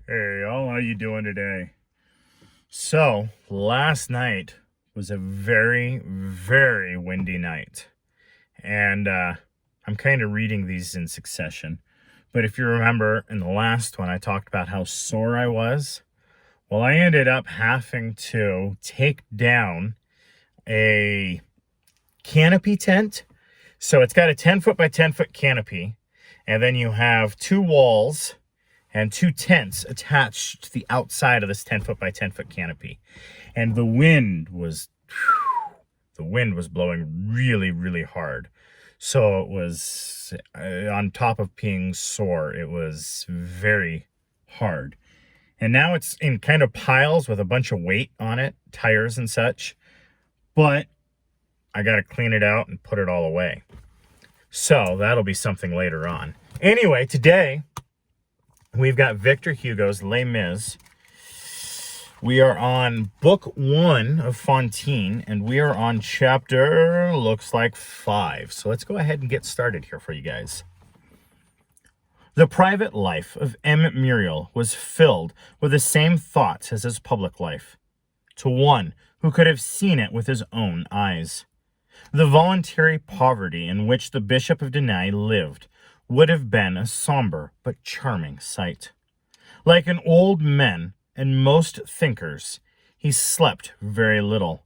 Hey y'all, how you doing today? So, last night was a very, very windy night. And I'm kind of reading these in succession. But if you remember in the last one, I talked about how sore I was. Well, I ended up having to take down a canopy tent. So it's got a 10 foot by 10 foot canopy. And then you have two walls and two tents attached to the outside of this 10 foot by 10 foot canopy. And the wind was blowing really, really hard. So it was, on top of being sore, it was very hard. And now it's in kind of piles with a bunch of weight on it, tires and such. But I got to clean it out and put it all away. So that'll be something later on. Anyway, today we've got Victor Hugo's Les Mis. We are on book 1 of Fantine, and we are on chapter, looks like 5. So let's go ahead and get started here for you guys. The private life of M. Muriel was filled with the same thoughts as his public life, to one who could have seen it with his own eyes. The voluntary poverty in which the Bishop of Denay lived would have been a somber but charming sight. Like an old man and most thinkers, he slept very little.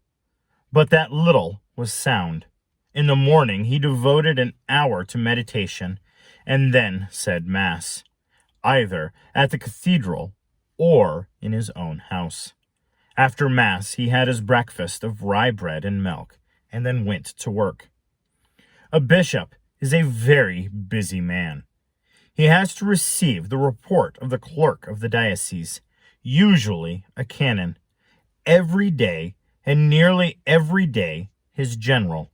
But that little was sound. In the morning he devoted an hour to meditation, and then said Mass, either at the cathedral or in his own house. After Mass he had his breakfast of rye bread and milk, and then went to work. A bishop is a very busy man. He has to receive the report of the clerk of the diocese, usually a canon, every day, and nearly every day his general.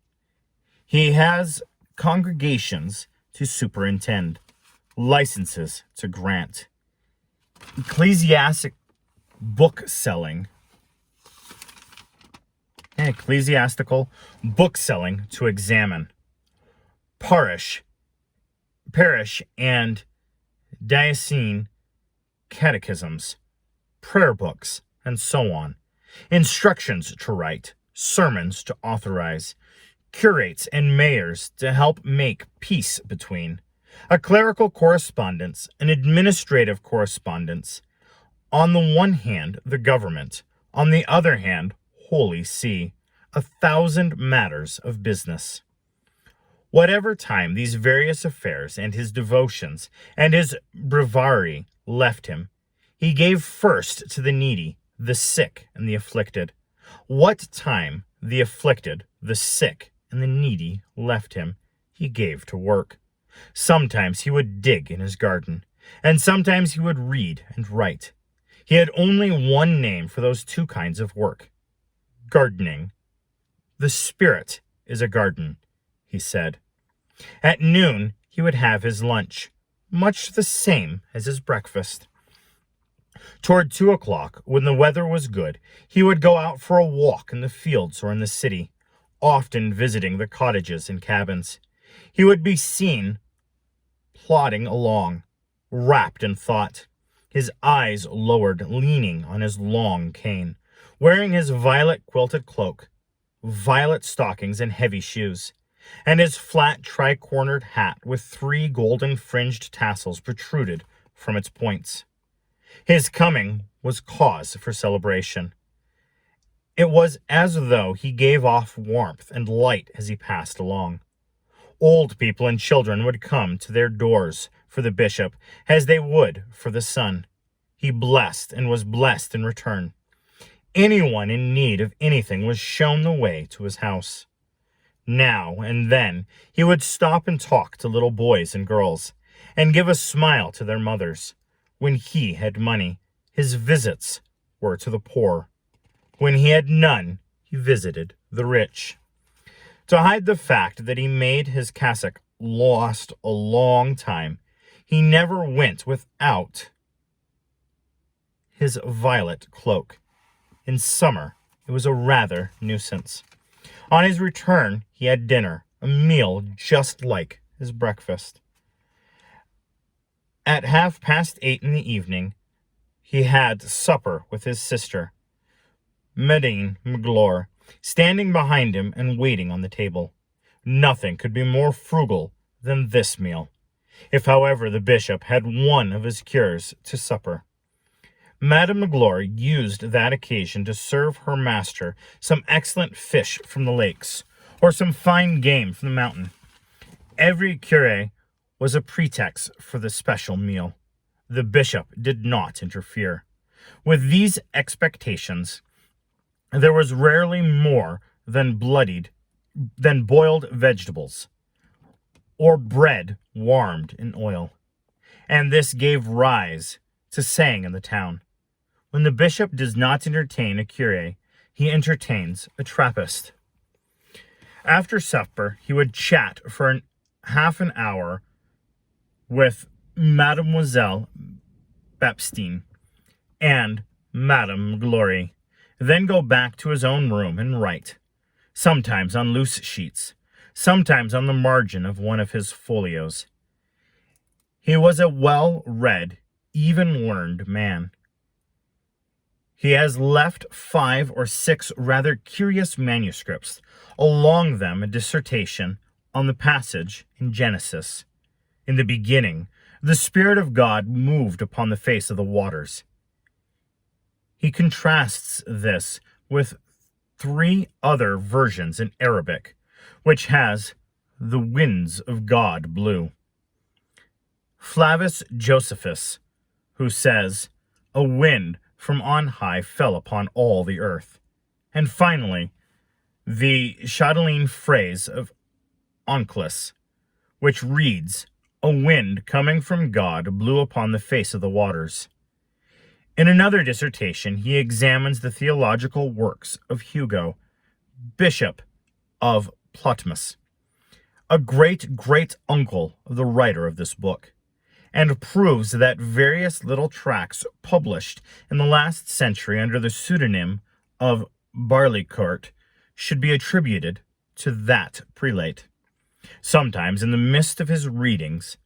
He has congregations to superintend, licenses to grant, ecclesiastical bookselling to examine, parish and diocesan catechisms, prayer books, and so on, instructions to write, sermons to authorize, curates and mayors to help make peace between, a clerical correspondence, an administrative correspondence, on the one hand the government, on the other hand Holy See, 1,000 matters of business. Whatever time these various affairs and his devotions and his breviary left him, he gave first to the needy, the sick, and the afflicted. What time the afflicted, the sick, and the needy left him, he gave to work. Sometimes he would dig in his garden, and sometimes he would read and write. He had only one name for those two kinds of work: gardening. The spirit is a garden, he said. At noon he would have his lunch, much the same as his breakfast. Toward 2 o'clock, when the weather was good, he would go out for a walk in the fields or in the city, often visiting the cottages and cabins. He would be seen plodding along, wrapped in thought, his eyes lowered, leaning on his long cane, wearing his violet quilted cloak, violet stockings and heavy shoes, and his flat tri-cornered hat with 3 golden fringed tassels protruded from its points. His coming was cause for celebration. It was as though he gave off warmth and light as he passed along. Old people and children would come to their doors for the bishop as they would for the sun. He blessed and was blessed in return. Anyone in need of anything was shown the way to his house. Now and then he would stop and talk to little boys and girls, and give a smile to their mothers. When he had money, his visits were to the poor. When he had none, he visited the rich. To hide the fact that he made his cassock last a long time, he never went without his violet cloak. In summer, it was a rather nuisance. On his return, he had dinner, a meal just like his breakfast. At 8:30 in the evening, he had supper with his sister, Medine Magloire, standing behind him and waiting on the table. Nothing could be more frugal than this meal. If, however, the bishop had one of his cures to supper, Madame Magloire used that occasion to serve her master some excellent fish from the lakes, or some fine game from the mountain. Every cure was a pretext for the special meal. The bishop did not interfere. With these expectations, there was rarely more than boiled vegetables, or bread warmed in oil. And this gave rise to saying in the town, when the bishop does not entertain a cure, he entertains a Trappist. After supper, he would chat for half an hour with Mademoiselle Baptiste and Madame Magloire, then go back to his own room and write, sometimes on loose sheets, sometimes on the margin of one of his folios. He was a well-read, even-learned man. He has left 5 or 6 rather curious manuscripts, along them a dissertation on the passage in Genesis. In the beginning, the Spirit of God moved upon the face of the waters. He contrasts this with 3 other versions in Arabic, which has the winds of God blew. Flavius Josephus, who says, a wind from on high fell upon all the earth. And finally, the Chatelaine phrase of Onkelos, which reads, a wind coming from God blew upon the face of the waters. In another dissertation, he examines the theological works of Hugo, Bishop of Plotimus, a great-great-uncle of the writer of this book, and proves that various little tracts published in the last century under the pseudonym of Barleycourt should be attributed to that prelate. Sometimes, in the midst of his readings,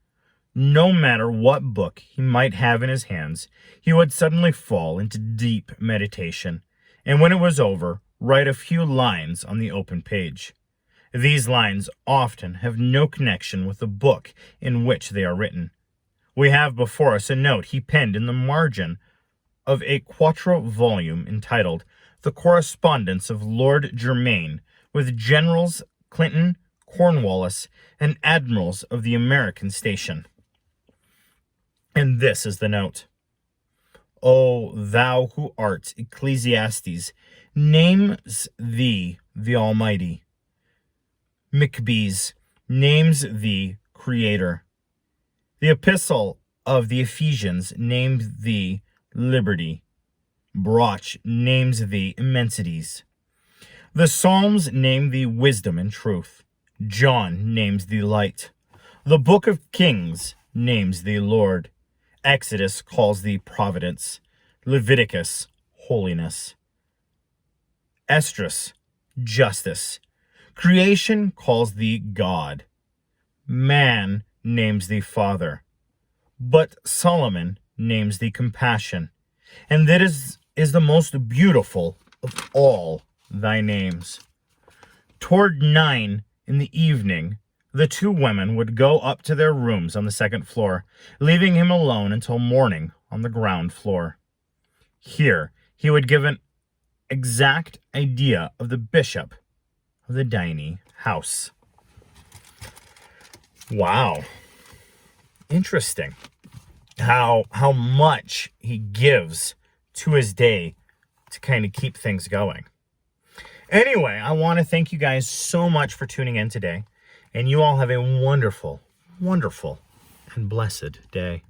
no matter what book he might have in his hands, he would suddenly fall into deep meditation, and when it was over, write a few lines on the open page. These lines often have no connection with the book in which they are written. We have before us a note he penned in the margin of a 4th volume entitled The Correspondence of Lord Germain with Generals Clinton, Cornwallis, and Admirals of the American Station. And this is the note. O thou who art Ecclesiastes, names thee the Almighty. Maccabees names thee Creator. The Epistle of the Ephesians names thee Liberty. Broch names thee Immensities. The Psalms name thee Wisdom and Truth. John names thee Light. The Book of Kings names thee Lord. Exodus calls thee Providence. Leviticus, Holiness. Esdras, Justice. Creation calls thee God. Man names thee Father. But Solomon names thee Compassion. And that is the most beautiful of all thy names. Toward 9 in the evening, the 2 women would go up to their rooms on the 2nd floor, leaving him alone until morning on the ground floor. Here, he would give an exact idea of the bishop of the Dining house. Wow. Interesting. How much he gives to his day to kind of keep things going. Anyway, I want to thank you guys so much for tuning in today. And you all have a wonderful, wonderful, and blessed day.